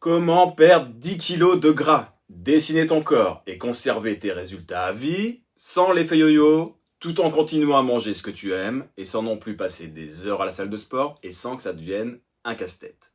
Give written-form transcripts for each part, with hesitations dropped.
Comment perdre 10 kilos de gras, dessiner ton corps et conserver tes résultats à vie sans l'effet yo-yo, tout en continuant à manger ce que tu aimes et sans non plus passer des heures à la salle de sport et sans que ça devienne un casse-tête.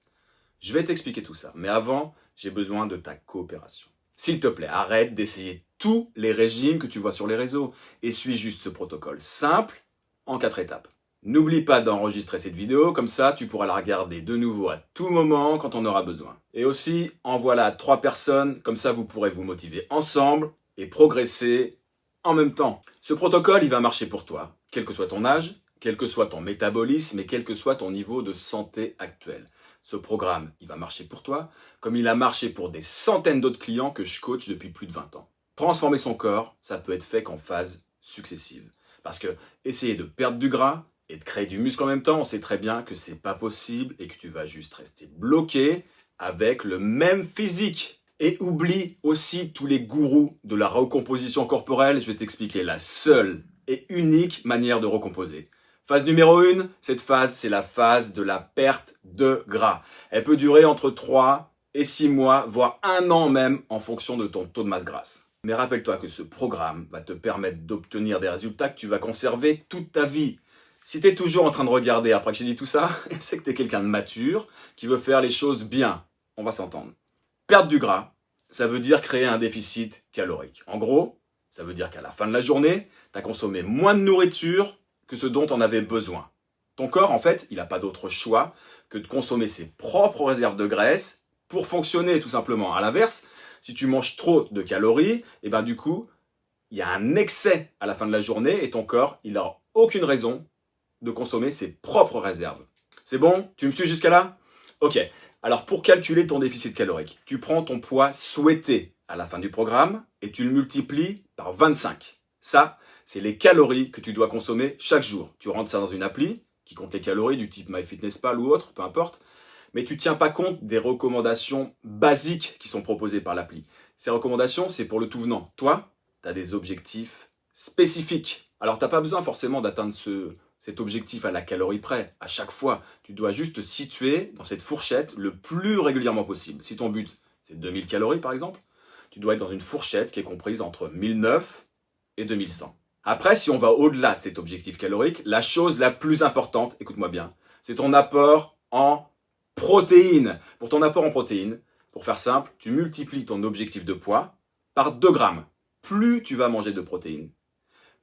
Je vais t'expliquer tout ça, mais avant, j'ai besoin de ta coopération. S'il te plaît, arrête d'essayer tous les régimes que tu vois sur les réseaux et suis juste ce protocole simple en 4 étapes. N'oublie pas d'enregistrer cette vidéo, comme ça tu pourras la regarder de nouveau à tout moment quand on aura besoin. Et aussi, envoie-la à 3 personnes, comme ça vous pourrez vous motiver ensemble et progresser en même temps. Ce protocole, il va marcher pour toi, quel que soit ton âge, quel que soit ton métabolisme et quel que soit ton niveau de santé actuel. Ce programme, il va marcher pour toi, comme il a marché pour des centaines d'autres clients que je coach depuis plus de 20 ans. Transformer son corps, ça peut être fait qu'en phases successives. Parce que essayer de perdre du gras et de créer du muscle en même temps, on sait très bien que c'est pas possible et que tu vas juste rester bloqué avec le même physique. Et oublie aussi tous les gourous de la recomposition corporelle. Je vais t'expliquer la seule et unique manière de recomposer. Phase numéro 1, cette phase, c'est la phase de la perte de gras. Elle peut durer entre 3 et 6 mois, voire 1 an même, en fonction de ton taux de masse grasse. Mais rappelle-toi que ce programme va te permettre d'obtenir des résultats que tu vas conserver toute ta vie. Si tu es toujours en train de regarder après que j'ai dit tout ça, c'est que tu es quelqu'un de mature, qui veut faire les choses bien. On va s'entendre. Perdre du gras, ça veut dire créer un déficit calorique. En gros, ça veut dire qu'à la fin de la journée, tu as consommé moins de nourriture que ce dont on avait besoin. Ton corps, en fait, il n'a pas d'autre choix que de consommer ses propres réserves de graisse pour fonctionner, tout simplement. À l'inverse, si tu manges trop de calories, et ben du coup, il y a un excès à la fin de la journée et ton corps, il n'a aucune raison de consommer ses propres réserves. C'est bon? Tu me suis jusqu'à là? Ok. Alors, pour calculer ton déficit calorique, tu prends ton poids souhaité à la fin du programme et tu le multiplies par 25. Ça, c'est les calories que tu dois consommer chaque jour. Tu rentres ça dans une appli qui compte les calories du type MyFitnessPal ou autre, peu importe. Mais tu ne tiens pas compte des recommandations basiques qui sont proposées par l'appli. Ces recommandations, c'est pour le tout venant. Toi, tu as des objectifs spécifiques. Alors, tu n'as pas besoin forcément d'atteindre cet objectif à la calorie près. À chaque fois, tu dois juste te situer dans cette fourchette le plus régulièrement possible. Si ton but, c'est 2000 calories par exemple, tu dois être dans une fourchette qui est comprise entre 1009 et 2100. Après, si on va au-delà de cet objectif calorique, la chose la plus importante, écoute-moi bien, c'est ton apport en protéines. Pour ton apport en protéines, pour faire simple, tu multiplies ton objectif de poids par 2 grammes. Plus tu vas manger de protéines,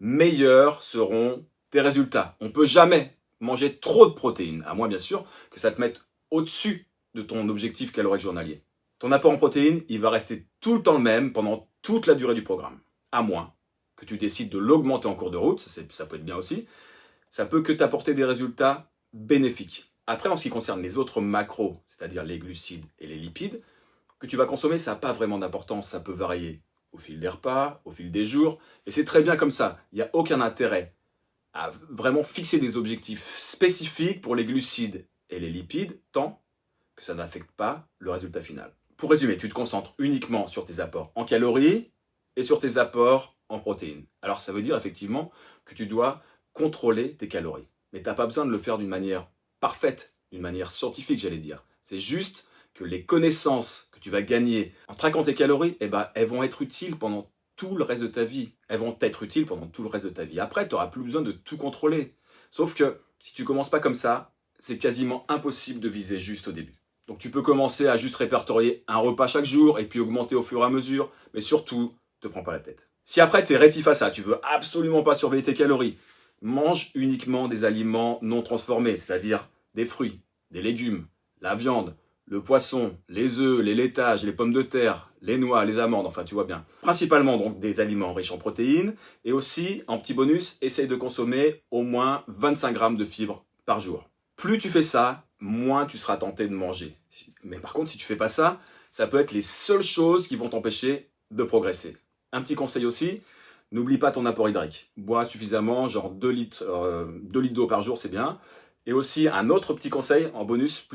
meilleurs seront tes résultats. On ne peut jamais manger trop de protéines, à moins bien sûr que ça te mette au-dessus de ton objectif calorique journalier. Ton apport en protéines, il va rester tout le temps le même pendant toute la durée du programme, à moins que tu décides de l'augmenter en cours de route, ça peut être bien aussi, ça peut que t'apporter des résultats bénéfiques. Après, en ce qui concerne les autres macros, c'est-à-dire les glucides et les lipides, que tu vas consommer, ça n'a pas vraiment d'importance, ça peut varier au fil des repas, au fil des jours, et c'est très bien comme ça, il n'y a aucun intérêt à vraiment fixer des objectifs spécifiques pour les glucides et les lipides, tant que ça n'affecte pas le résultat final. Pour résumer, tu te concentres uniquement sur tes apports en calories et sur tes apports en protéines. Alors ça veut dire effectivement que tu dois contrôler tes calories. Mais tu n'as pas besoin de le faire d'une manière parfaite, d'une manière scientifique, j'allais dire. C'est juste que les connaissances que tu vas gagner en traquant tes calories, elles vont être utiles pendant tout le reste de ta vie. Elles vont être utiles pendant tout le reste de ta vie. Après, tu n'auras plus besoin de tout contrôler. Sauf que si tu ne commences pas comme ça, c'est quasiment impossible de viser juste au début. Donc tu peux commencer à juste répertorier un repas chaque jour et puis augmenter au fur et à mesure. Mais surtout, ne te prends pas la tête. Si après tu es rétif à ça, tu veux absolument pas surveiller tes calories, mange uniquement des aliments non transformés, c'est-à-dire des fruits, des légumes, la viande, le poisson, les œufs, les laitages, les pommes de terre, les noix, les amandes, enfin tu vois bien. Principalement donc des aliments riches en protéines et aussi, en petit bonus, essaye de consommer au moins 25 grammes de fibres par jour. Plus tu fais ça, moins tu seras tenté de manger. Mais par contre, si tu fais pas ça, ça peut être les seules choses qui vont t'empêcher de progresser. Un petit conseil aussi, n'oublie pas ton apport hydrique. Bois suffisamment, genre 2 litres d'eau par jour, c'est bien. Et aussi, un autre petit conseil en bonus,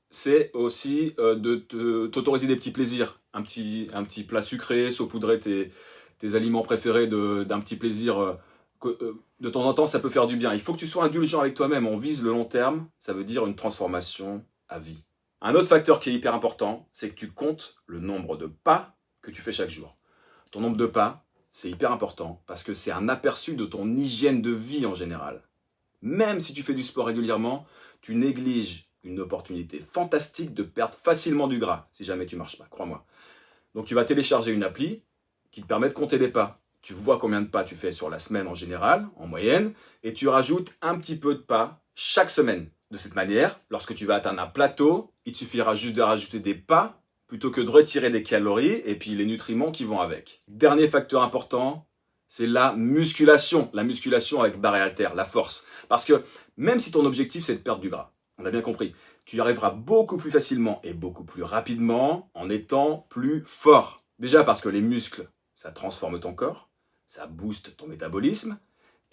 c'est aussi de t'autoriser des petits plaisirs. Un petit plat sucré, saupoudrer tes aliments préférés d'un petit plaisir. De temps en temps, ça peut faire du bien. Il faut que tu sois indulgent avec toi-même. On vise le long terme, ça veut dire une transformation à vie. Un autre facteur qui est hyper important, c'est que tu comptes le nombre de pas que tu fais chaque jour. Ton nombre de pas, c'est hyper important parce que c'est un aperçu de ton hygiène de vie en général. Même si tu fais du sport régulièrement, tu négliges une opportunité fantastique de perdre facilement du gras si jamais tu marches pas, crois-moi. Donc tu vas télécharger une appli qui te permet de compter les pas. Tu vois combien de pas tu fais sur la semaine en général, en moyenne, et tu rajoutes un petit peu de pas chaque semaine. De cette manière, lorsque tu vas atteindre un plateau, il te suffira juste de rajouter des pas plutôt que de retirer des calories et puis les nutriments qui vont avec. Dernier facteur important, c'est la musculation. La musculation avec barre et haltères, la force. Parce que même si ton objectif c'est de perdre du gras, on a bien compris, tu y arriveras beaucoup plus facilement et beaucoup plus rapidement en étant plus fort. Déjà parce que les muscles, ça transforme ton corps, ça booste ton métabolisme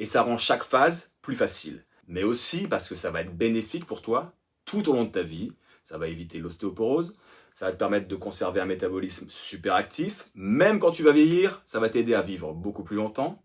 et ça rend chaque phase plus facile. Mais aussi parce que ça va être bénéfique pour toi tout au long de ta vie. Ça va éviter l'ostéoporose, ça va te permettre de conserver un métabolisme super actif. Même quand tu vas vieillir, ça va t'aider à vivre beaucoup plus longtemps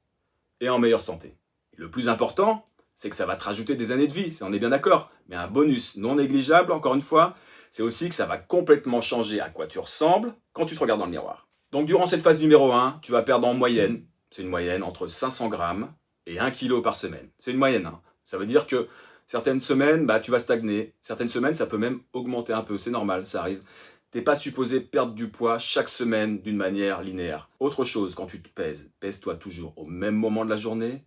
et en meilleure santé. Et le plus important, c'est que ça va te rajouter des années de vie, on est bien d'accord. Mais un bonus non négligeable, encore une fois, c'est aussi que ça va complètement changer à quoi tu ressembles quand tu te regardes dans le miroir. Donc durant cette phase numéro 1, tu vas perdre en moyenne, c'est une moyenne, entre 500 grammes et 1 kg par semaine. C'est une moyenne, hein. Ça veut dire que certaines semaines, tu vas stagner. Certaines semaines, ça peut même augmenter un peu. C'est normal, ça arrive. Tu n'es pas supposé perdre du poids chaque semaine d'une manière linéaire. Autre chose, quand tu te pèses, pèse-toi toujours au même moment de la journée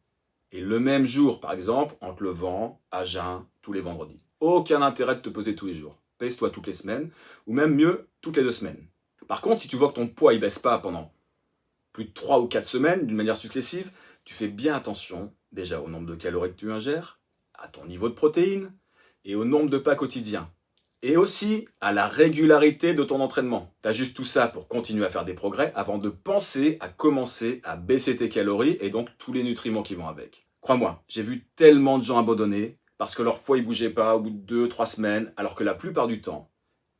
et le même jour, par exemple, en te levant à jeun tous les vendredis. Aucun intérêt de te peser tous les jours. Pèse-toi toutes les semaines, ou même mieux, toutes les 2 semaines. Par contre, si tu vois que ton poids ne baisse pas pendant plus de 3 ou 4 semaines, d'une manière successive, tu fais bien attention déjà au nombre de calories que tu ingères, à ton niveau de protéines et au nombre de pas quotidiens. Et aussi à la régularité de ton entraînement. Tu ajustes tout ça pour continuer à faire des progrès avant de penser à commencer à baisser tes calories et donc tous les nutriments qui vont avec. Crois-moi, j'ai vu tellement de gens abandonner parce que leur poids ne bougeait pas au bout de 2-3 semaines, alors que la plupart du temps,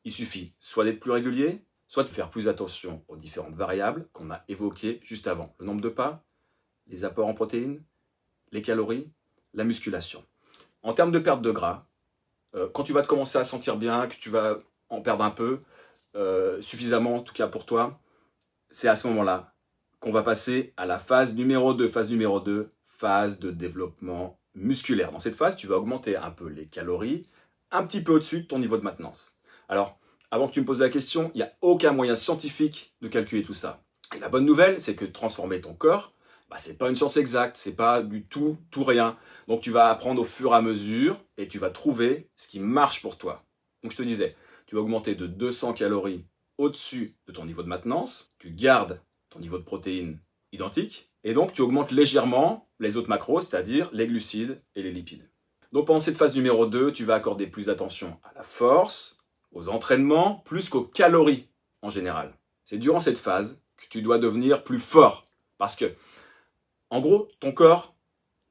il suffit soit d'être plus régulier, soit de faire plus attention aux différentes variables qu'on a évoquées juste avant. Le nombre de pas, les apports en protéines, les calories, la musculation. En termes de perte de gras, quand tu vas te commencer à sentir bien, que tu vas en perdre un peu, suffisamment en tout cas pour toi, c'est à ce moment-là qu'on va passer à la phase numéro 2. Phase numéro 2, phase de développement musculaire. Dans cette phase, tu vas augmenter un peu les calories, un petit peu au-dessus de ton niveau de maintenance. Alors, avant que tu me poses la question, il n'y a aucun moyen scientifique de calculer tout ça. Et la bonne nouvelle, c'est que transformer ton corps, c'est pas une science exacte, c'est pas du tout rien. Donc tu vas apprendre au fur et à mesure et tu vas trouver ce qui marche pour toi. Donc je te disais, tu vas augmenter de 200 calories au-dessus de ton niveau de maintenance, tu gardes ton niveau de protéines identique et donc tu augmentes légèrement les autres macros, c'est-à-dire les glucides et les lipides. Donc pendant cette phase numéro 2, tu vas accorder plus d'attention à la force, aux entraînements, plus qu'aux calories en général. C'est durant cette phase que tu dois devenir plus fort parce que en gros, ton corps,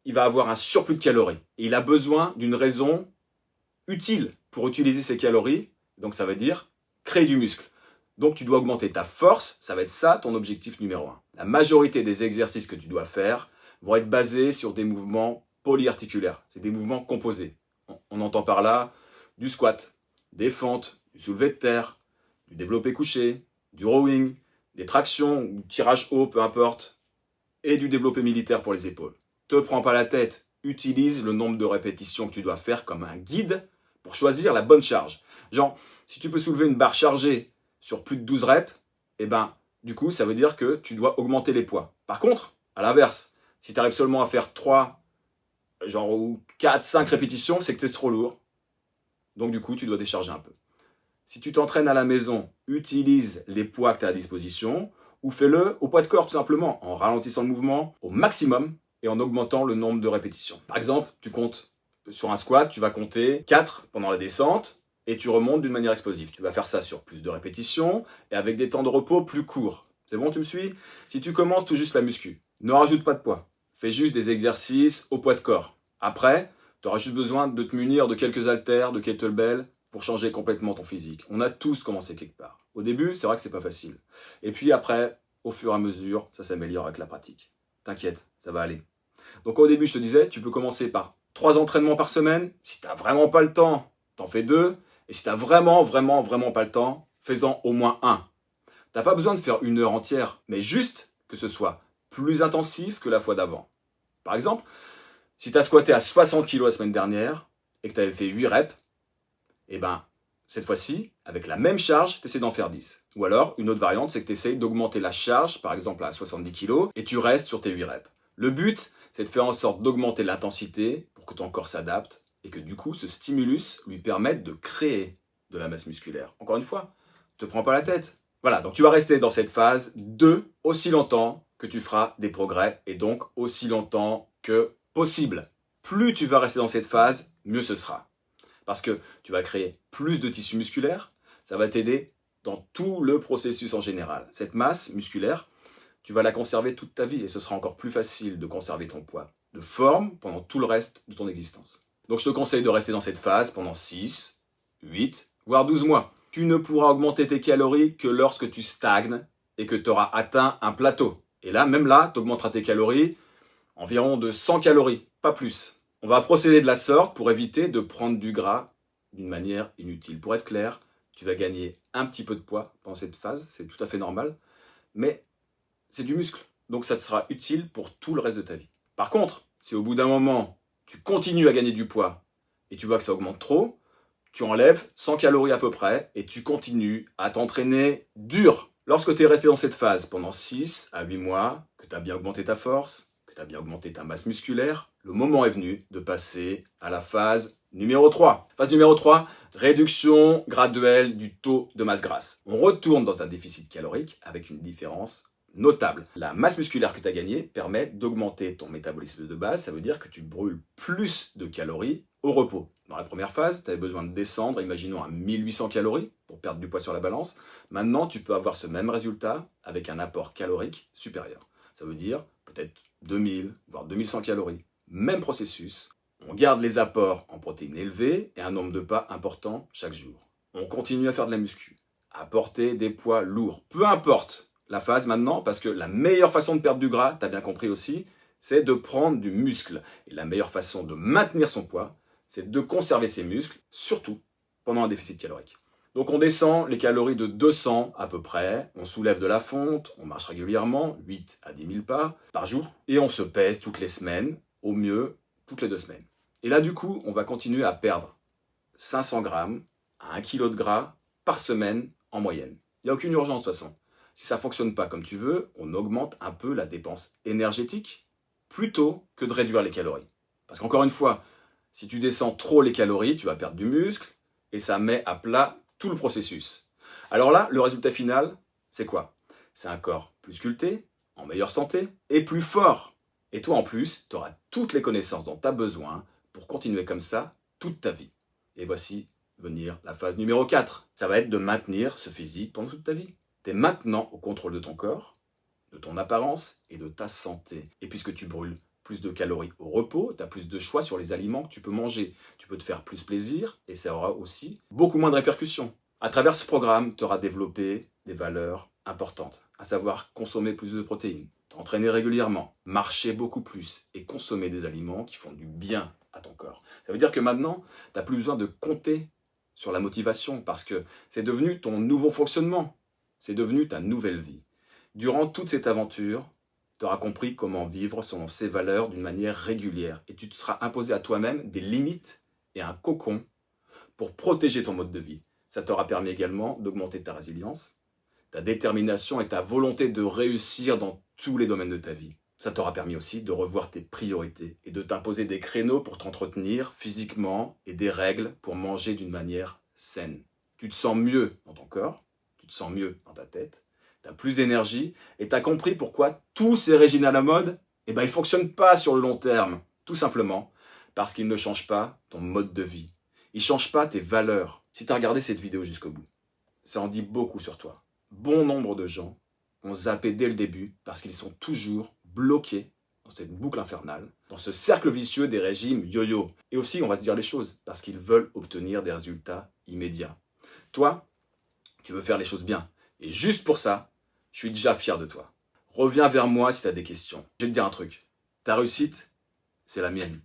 il va avoir un surplus de calories. Et il a besoin d'une raison utile pour utiliser ces calories. Donc ça veut dire créer du muscle. Donc tu dois augmenter ta force. Ça va être ça ton objectif numéro 1. La majorité des exercices que tu dois faire vont être basés sur des mouvements polyarticulaires. C'est des mouvements composés. On entend par là du squat, des fentes, du soulevé de terre, du développé couché, du rowing, des tractions ou tirage haut, peu importe, et du développé militaire pour les épaules. Te prends pas la tête, utilise le nombre de répétitions que tu dois faire comme un guide pour choisir la bonne charge. Genre, si tu peux soulever une barre chargée sur plus de 12 reps, du coup, ça veut dire que tu dois augmenter les poids. Par contre, à l'inverse, si tu arrives seulement à faire 3, ou 4, 5 répétitions, c'est que tu es trop lourd. Donc du coup, tu dois décharger un peu. Si tu t'entraînes à la maison, utilise les poids que tu as à disposition, ou fais-le au poids de corps tout simplement, en ralentissant le mouvement au maximum et en augmentant le nombre de répétitions. Par exemple, tu comptes sur un squat, tu vas compter 4 pendant la descente et tu remontes d'une manière explosive. Tu vas faire ça sur plus de répétitions et avec des temps de repos plus courts. C'est bon, tu me suis? Si tu commences tout juste la muscu, ne rajoute pas de poids. Fais juste des exercices au poids de corps. Après, tu auras juste besoin de te munir de quelques haltères, de kettlebell, pour changer complètement ton physique. On a tous commencé quelque part. Au début, c'est vrai que c'est pas facile. Et puis après, au fur et à mesure, ça s'améliore avec la pratique. T'inquiète, ça va aller. Donc au début, je te disais, tu peux commencer par 3 entraînements par semaine. Si tu n'as vraiment pas le temps, t'en fais 2. Et si tu n'as vraiment pas le temps, fais-en au moins un. Tu n'as pas besoin de faire 1 heure entière, mais juste que ce soit plus intensif que la fois d'avant. Par exemple, si tu as squatté à 60 kg la semaine dernière et que tu avais fait 8 reps, eh ben, cette fois-ci, avec la même charge, tu essaies d'en faire 10. Ou alors, une autre variante, c'est que tu essaies d'augmenter la charge, par exemple à 70 kg, et tu restes sur tes 8 reps. Le but, c'est de faire en sorte d'augmenter l'intensité pour que ton corps s'adapte et que du coup, ce stimulus lui permette de créer de la masse musculaire. Encore une fois, ne te prends pas la tête. Voilà, donc tu vas rester dans cette phase 2 aussi longtemps que tu feras des progrès et donc aussi longtemps que possible. Plus tu vas rester dans cette phase, mieux ce sera. Parce que tu vas créer plus de tissu musculaire, ça va t'aider dans tout le processus en général. Cette masse musculaire, tu vas la conserver toute ta vie et ce sera encore plus facile de conserver ton poids de forme pendant tout le reste de ton existence. Donc je te conseille de rester dans cette phase pendant 6, 8, voire 12 mois. Tu ne pourras augmenter tes calories que lorsque tu stagnes et que tu auras atteint un plateau. Et là, même là, tu augmenteras tes calories environ de 100 calories, pas plus. On va procéder de la sorte pour éviter de prendre du gras d'une manière inutile. Pour être clair, tu vas gagner un petit peu de poids pendant cette phase, c'est tout à fait normal, mais c'est du muscle, donc ça te sera utile pour tout le reste de ta vie. Par contre, si au bout d'un moment, tu continues à gagner du poids et tu vois que ça augmente trop, tu enlèves 100 calories à peu près et tu continues à t'entraîner dur. Lorsque tu es resté dans cette phase pendant 6 à 8 mois, que tu as bien augmenté ta force, que tu as bien augmenté ta masse musculaire, le moment est venu de passer à la phase numéro 3. Phase numéro 3, réduction graduelle du taux de masse grasse. On retourne dans un déficit calorique avec une différence notable. La masse musculaire que tu as gagnée permet d'augmenter ton métabolisme de base, ça veut dire que tu brûles plus de calories au repos. Dans la première phase, tu avais besoin de descendre, imaginons à 1800 calories pour perdre du poids sur la balance. Maintenant, tu peux avoir ce même résultat avec un apport calorique supérieur. Ça veut dire peut-être 2000, voire 2100 calories. Même processus, on garde les apports en protéines élevées et un nombre de pas important chaque jour. On continue à faire de la muscu, à porter des poids lourds, peu importe la phase maintenant, parce que la meilleure façon de perdre du gras, tu as bien compris aussi, c'est de prendre du muscle. Et la meilleure façon de maintenir son poids, c'est de conserver ses muscles, surtout pendant un déficit calorique. Donc on descend les calories de 200 à peu près, on soulève de la fonte, on marche régulièrement, 8 à 10 000 pas par jour, et on se pèse toutes les semaines, au mieux toutes les 2 semaines. Et là du coup, on va continuer à perdre 500 grammes à 1 kg de gras par semaine en moyenne. Il n'y a aucune urgence de toute façon. Si ça ne fonctionne pas comme tu veux, on augmente un peu la dépense énergétique plutôt que de réduire les calories. Parce qu'encore une fois, si tu descends trop les calories, tu vas perdre du muscle et ça met à plat tout le processus. Alors là, le résultat final, c'est quoi? C'est un corps plus sculpté, en meilleure santé et plus fort. Et toi en plus, tu auras toutes les connaissances dont tu as besoin pour continuer comme ça toute ta vie. Et voici venir la phase numéro 4. Ça va être de maintenir ce physique pendant toute ta vie. Tu es maintenant au contrôle de ton corps, de ton apparence et de ta santé. Et puisque tu brûles plus de calories au repos, tu as plus de choix sur les aliments que tu peux manger. Tu peux te faire plus plaisir et ça aura aussi beaucoup moins de répercussions. À travers ce programme, tu auras développé des valeurs importantes, à savoir consommer plus de protéines, t'entraîner régulièrement, marcher beaucoup plus et consommer des aliments qui font du bien à ton corps. Ça veut dire que maintenant, tu n'as plus besoin de compter sur la motivation parce que c'est devenu ton nouveau fonctionnement. C'est devenu ta nouvelle vie. Durant toute cette aventure, tu auras compris comment vivre selon ces valeurs d'une manière régulière et tu te seras imposé à toi-même des limites et un cocon pour protéger ton mode de vie. Ça t'aura permis également d'augmenter ta résilience, ta détermination et ta volonté de réussir dans tous les domaines de ta vie. Ça t'aura permis aussi de revoir tes priorités et de t'imposer des créneaux pour t'entretenir physiquement et des règles pour manger d'une manière saine. Tu te sens mieux dans ton corps, tu te sens mieux dans ta tête, tu as plus d'énergie et tu as compris pourquoi tous ces régimes à la mode, ils ne fonctionnent pas sur le long terme. Tout simplement parce qu'ils ne changent pas ton mode de vie. Ils ne changent pas tes valeurs. Si tu as regardé cette vidéo jusqu'au bout, ça en dit beaucoup sur toi. Bon nombre de gens ont zappé dès le début parce qu'ils sont toujours bloqués dans cette boucle infernale, dans ce cercle vicieux des régimes yo-yo. Et aussi, on va se dire les choses, parce qu'ils veulent obtenir des résultats immédiats. Toi, tu veux faire les choses bien. Et juste pour ça, je suis déjà fier de toi. Reviens vers moi si tu as des questions. Je vais te dire un truc. Ta réussite, c'est la mienne.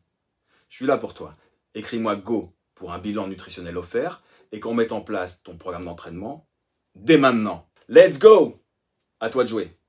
Je suis là pour toi. Écris-moi GO pour un bilan nutritionnel offert et qu'on mette en place ton programme d'entraînement dès maintenant. Let's go! À toi de jouer.